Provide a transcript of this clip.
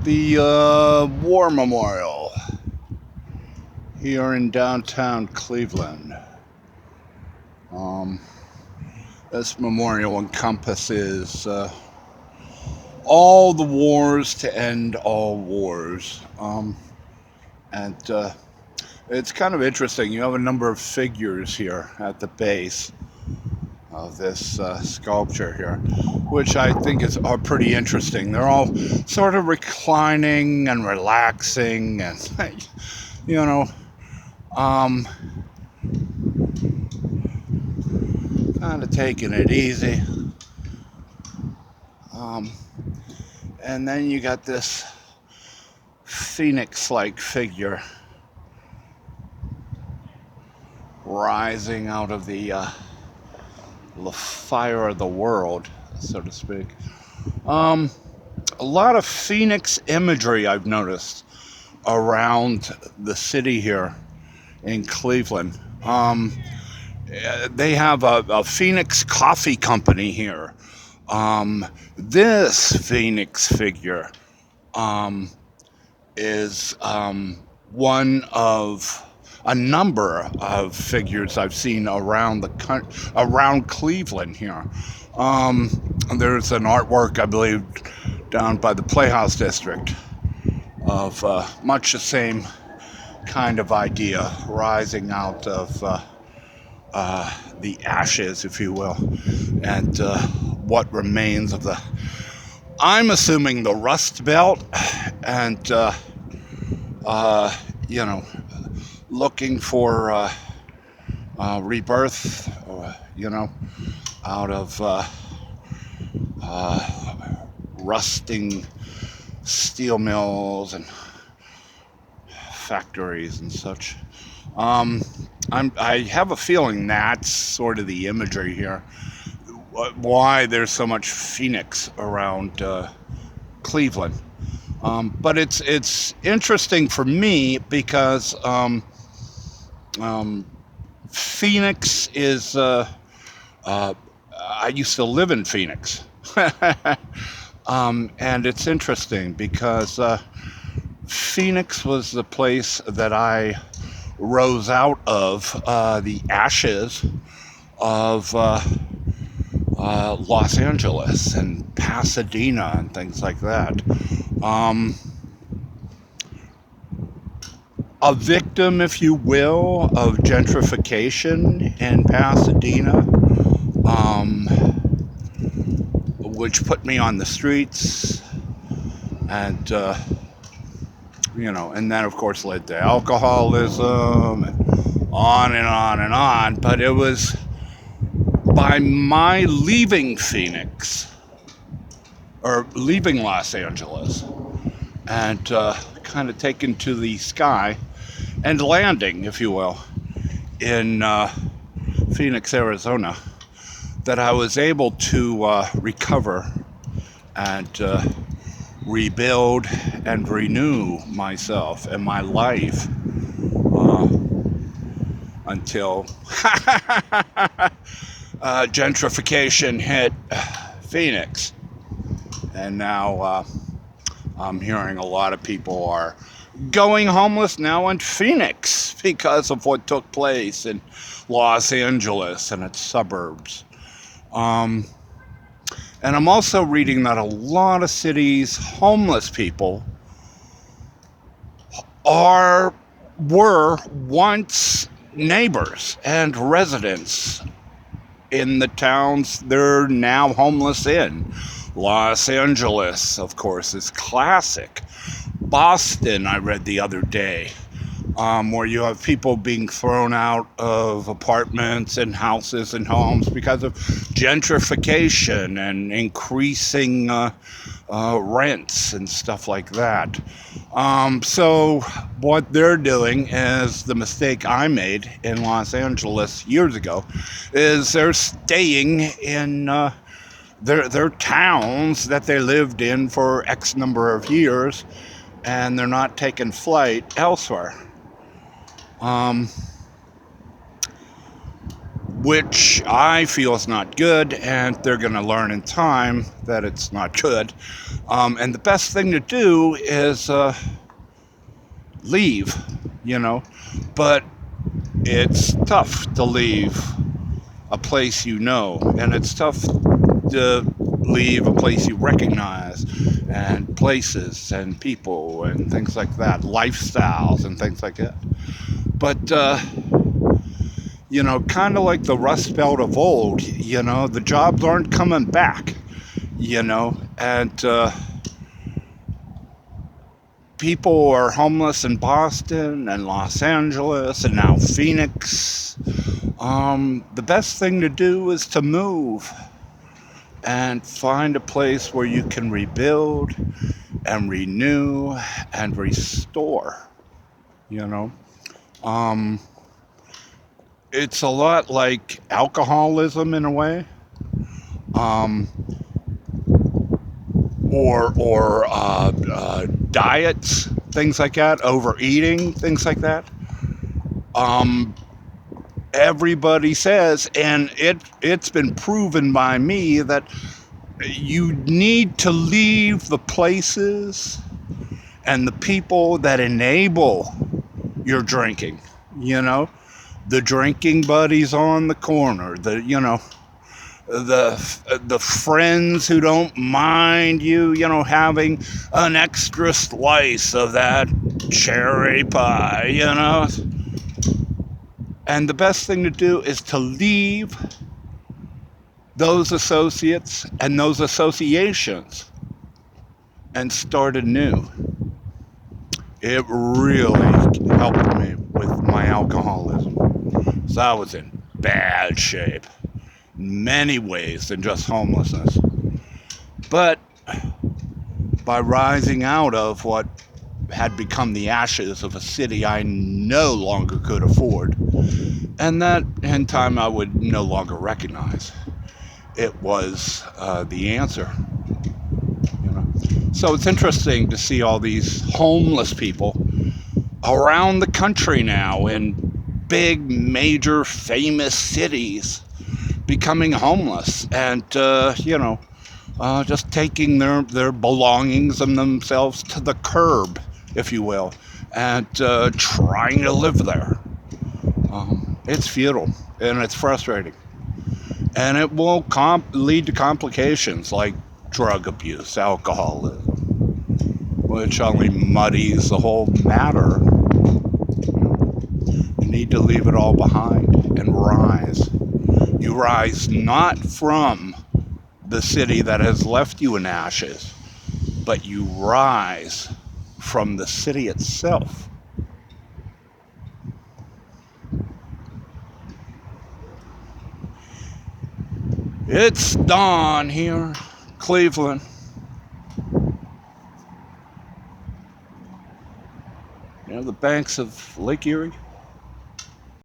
the War Memorial here in downtown Cleveland. Um, this memorial encompasses all the wars to end all wars. And it's kind of interesting. You have a number of figures here at the base of this sculpture here, which I think are pretty interesting. They're all sort of reclining and relaxing and, you know, kind of taking it easy. And then you got this phoenix-like figure rising out of the fire of the world, so to speak. A lot of phoenix imagery I've noticed around the city here in Cleveland. They have a Phoenix coffee company here. This Phoenix figure is one of a number of figures I've seen around Cleveland here. There's an artwork, I believe, down by the Playhouse District of much the same kind of idea, rising out of the ashes, if you will, and what remains of I'm assuming the Rust Belt, and looking for rebirth, out of rusting steel mills and factories and such. I have a feeling that's sort of the imagery here. Why there's so much Phoenix around Cleveland. But it's interesting for me because Phoenix is. I used to live in Phoenix, and it's interesting because Phoenix was the place that I rose out of the ashes of Los Angeles and Pasadena and things like that. A victim, if you will, of gentrification in Pasadena, which put me on the streets, and and that of course led to alcoholism and on and on and on. But it was by my leaving Phoenix, or leaving Los Angeles, and kind of taken to the sky and landing, if you will, in Phoenix, Arizona, that I was able to recover and rebuild and renew myself and my life until gentrification hit Phoenix. And now I'm hearing a lot of people are going homeless now in Phoenix because of what took place in Los Angeles and its suburbs. And I'm also reading that a lot of cities' homeless people were once neighbors and residents in the towns they're now homeless in. Los Angeles, of course, is classic. Boston, I read the other day, where you have people being thrown out of apartments and houses and homes because of gentrification and increasing rents and stuff like that. So what they're doing is the mistake I made in Los Angeles years ago, is they're staying in their towns that they lived in for X number of years, and they're not taking flight elsewhere. which I feel is not good, and they're going to learn in time that it's not good. And the best thing to do is leave, you know. But it's tough to leave a place you know, and it's tough to leave a place you recognize, and places and people and things like that, lifestyles and things like that. But kind of like the Rust Belt of old, the jobs aren't coming back, and people are homeless in Boston and Los Angeles and now Phoenix. The best thing to do is to move and find a place where you can rebuild and renew and restore, you know. Um, it's a lot like alcoholism in a way, um, or diets, things like that, overeating, things like that. Um, Everybody says, and it's been proven by me, that you need to leave the places and the people that enable your drinking. You know, the drinking buddies on the corner, the friends who don't mind you, having an extra slice of that cherry pie. And the best thing to do is to leave those associates and those associations and start anew. It really helped me with my alcoholism. So I was in bad shape, many ways than just homelessness. But by rising out of what had become the ashes of a city I no longer could afford, and that in time I would no longer recognize, it was the answer. So it's interesting to see all these homeless people around the country now in big, major, famous cities becoming homeless and, just taking their belongings and themselves to the curb, if you will, and trying to live there. It's futile and it's frustrating. And it will lead to complications like drug abuse, alcoholism, which only muddies the whole matter. You need to leave it all behind and rise. You rise not from the city that has left you in ashes, but you rise from the city itself. It's dawn here, Cleveland. The banks of Lake Erie.